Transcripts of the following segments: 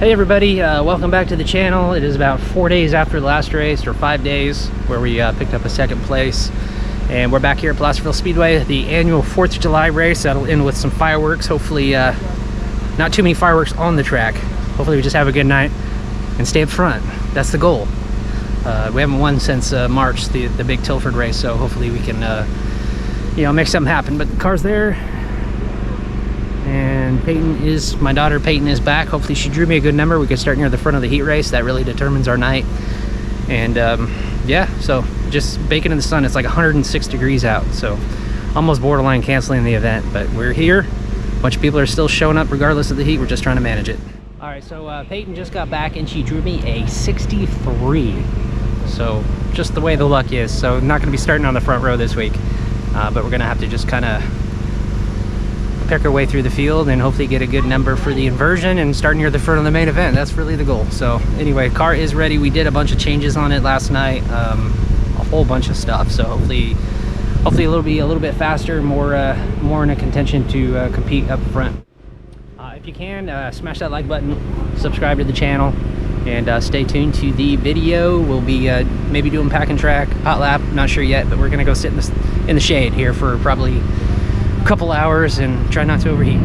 Hey everybody, welcome back to the channel. It is about 4 days after the last race, or 5 days, where we picked up a second place. And we're back here at Placerville Speedway, the annual 4th of July race. That'll end with some fireworks. Hopefully, not too many fireworks on the track. Hopefully we just have a good night and stay up front. That's the goal. We haven't won since March, the big Tilford race, so hopefully we can, make something happen. But the car's there. And my daughter Peyton is back. Hopefully she drew me a good number. We could start near the front of the heat race. That really determines our night. And yeah, so just baking in the sun. It's like 106 degrees out, so almost borderline canceling the event, but we're here. A bunch of people are still showing up regardless of the heat. We're just trying to manage it. All right, so Peyton just got back and she drew me a 63. So just the way the luck is. So not going to be starting on the front row this week, but we're going to have to just kind of pick our way through the field and hopefully get a good number for the inversion and start near the front of the main event. That's really the goal. So anyway, car is ready. We did a bunch of changes on it last night, a whole bunch of stuff. So hopefully it'll be a little bit faster, more in a contention to compete up front. If you can, smash that like button, subscribe to the channel, and stay tuned to the video. We'll be maybe doing pack and track, hot lap, not sure yet, but we're gonna go sit in the shade here for probably a couple hours and try not to overheat.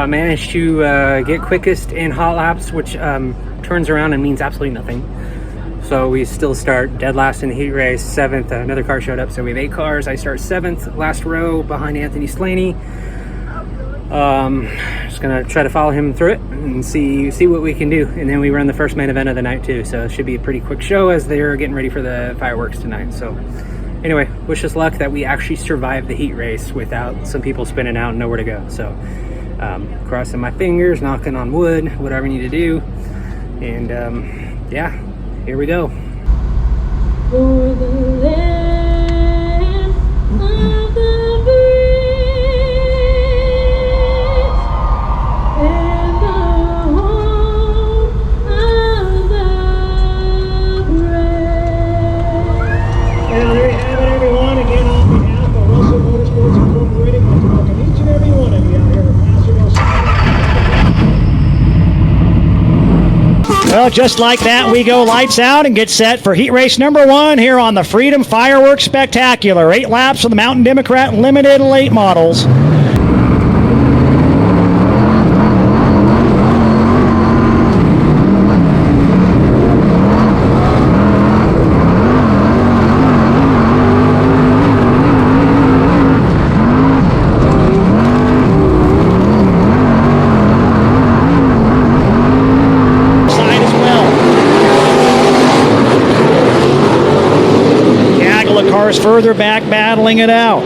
Managed to get quickest in hot laps, which turns around and means absolutely nothing. So we still start dead last in the heat race, 7th. Another car showed up, so we have 8 cars. I start 7th, last row behind Anthony Slaney. Just gonna try to follow him through it and see what we can do. And then we run the first main event of the night too, so it should be a pretty quick show as they're getting ready for the fireworks tonight. So anyway, wish us luck that we actually survived the heat race without some people spinning out and nowhere to go. So crossing my fingers, knocking on wood, whatever I need to do. And yeah, here we go. For the land of the brave and the home of the brave. Now there you have it, everyone. Again, on behalf of Russell Motorsports Incorporated, I'd like to welcome each and every one of you out here at Placerville Speedway. Well, just like that, we go lights out and get set for heat race number 1 here on the Freedom Fireworks Spectacular. 8 laps of the Mountain Democrat Limited late models. Further back battling it out.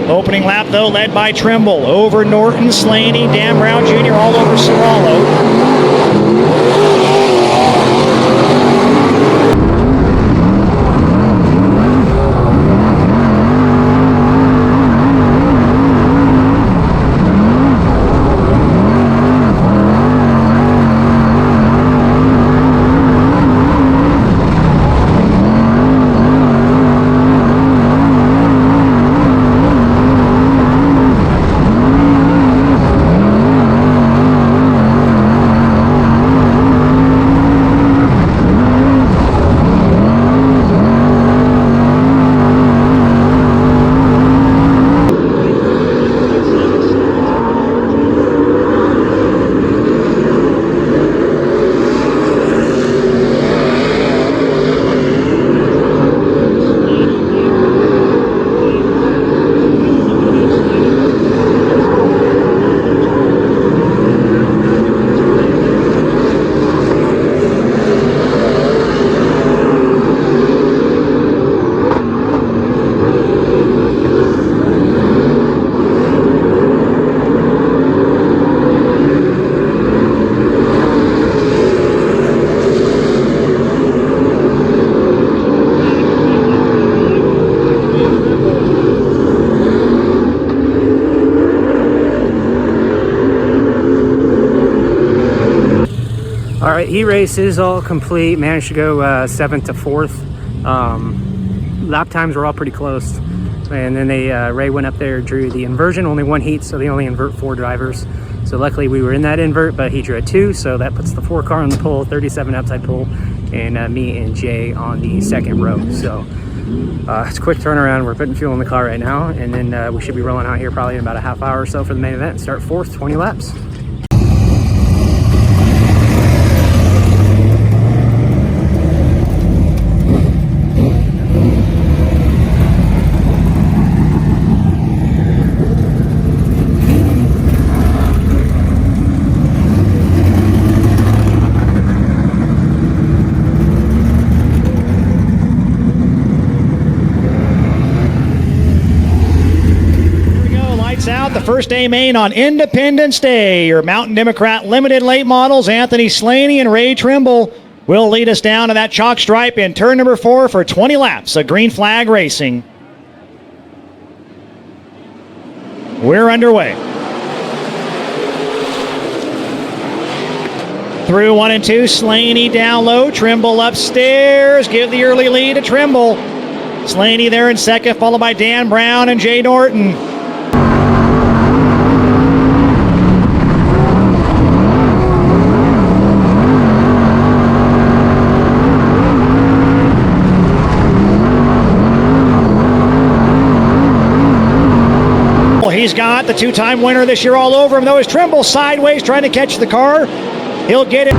Opening lap though led by Trimble over Norton, Slaney, Dan Brown Jr. all over Serralo. right, heat race is all complete. Managed to go 7th to 4th. Lap times were all pretty close. And then Ray went up there, drew the inversion, only one heat, so they only invert 4 drivers. So luckily we were in that invert, but he drew a 2, so that puts the 4 car on the pole, 37 outside pole, and me and Jay on the second row. So it's a quick turnaround. We're putting fuel in the car right now, and then we should be rolling out here probably in about a half hour or so for the main event and start 4th, 20 laps. Out the first A main on Independence Day. Your Mountain Democrat Limited late models, Anthony Slaney and Ray Trimble, will lead us down to that chalk stripe in turn number 4 for 20 laps of green flag racing. We're underway. Through 1 and 2, Slaney down low, Trimble upstairs, give the early lead to Trimble. Slaney there in second, followed by Dan Brown and Jay Norton. He's got the 2-time winner this year all over him, though. Is Trimble sideways trying to catch the car. He'll get it.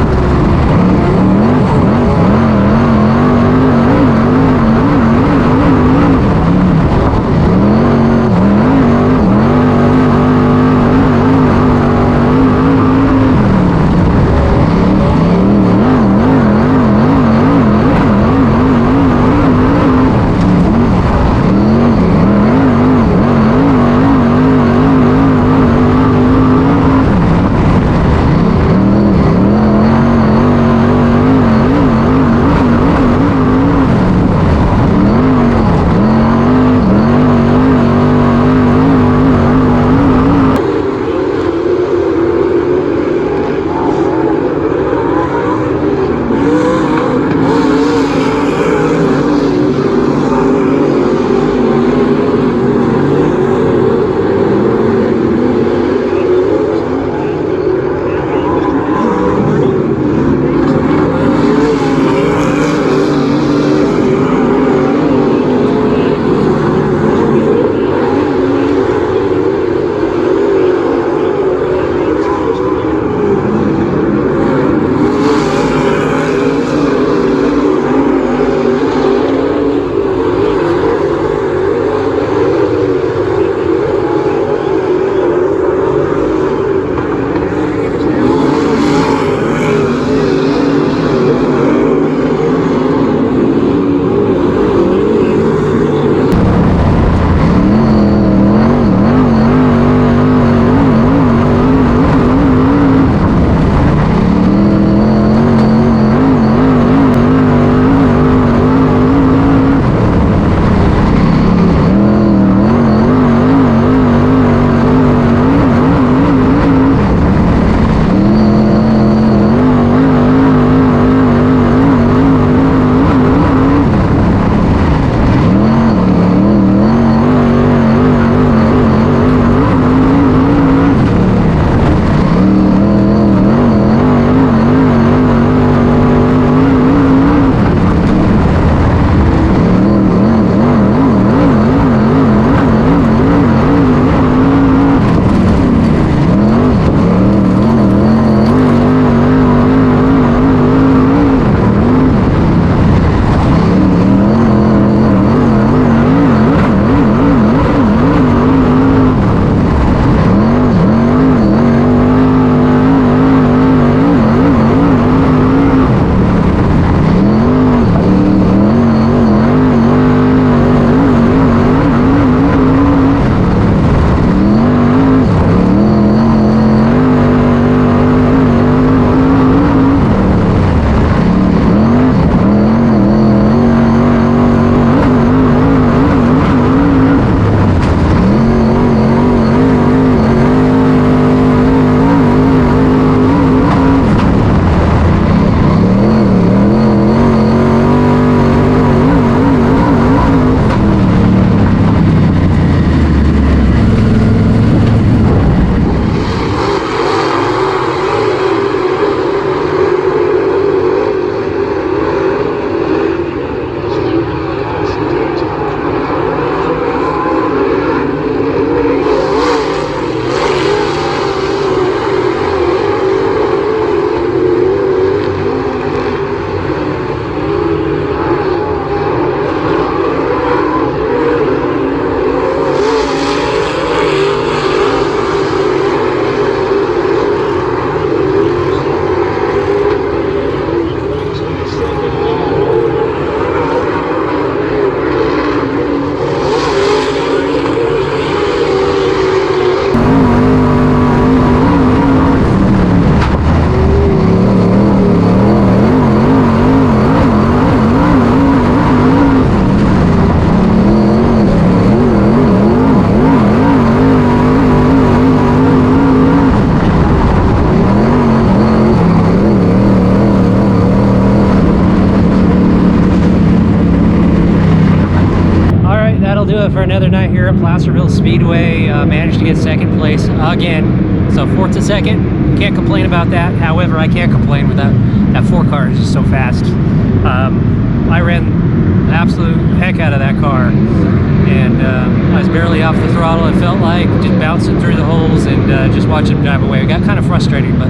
at Placerville Speedway. Managed to get second place again. So 4th to 2nd. Can't complain about that. However, I can't complain with that 4 car is just so fast. I ran the absolute heck out of that car. And I was barely off the throttle, it felt like, just bouncing through the holes and just watching him drive away. It got kind of frustrating, but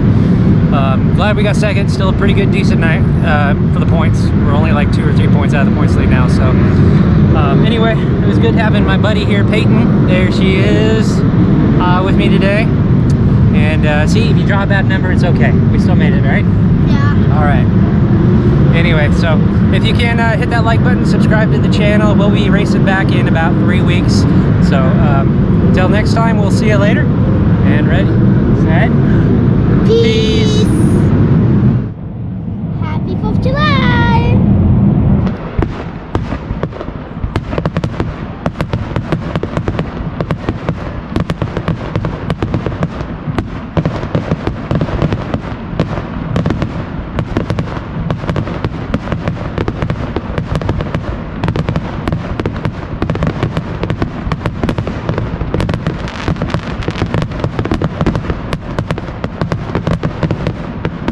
glad we got second. Still a pretty good, decent night for the points. We're only like 2 or 3 points out of the points lead now. So anyway, it was good having my buddy here, Peyton. There she is with me today. And see, if you draw a bad number, it's okay. We still made it, right? Yeah. All right. Anyway, so if you can hit that like button, subscribe to the channel. We'll be racing back in about 3 weeks. So until next time, we'll see you later. And ready, set, Peace.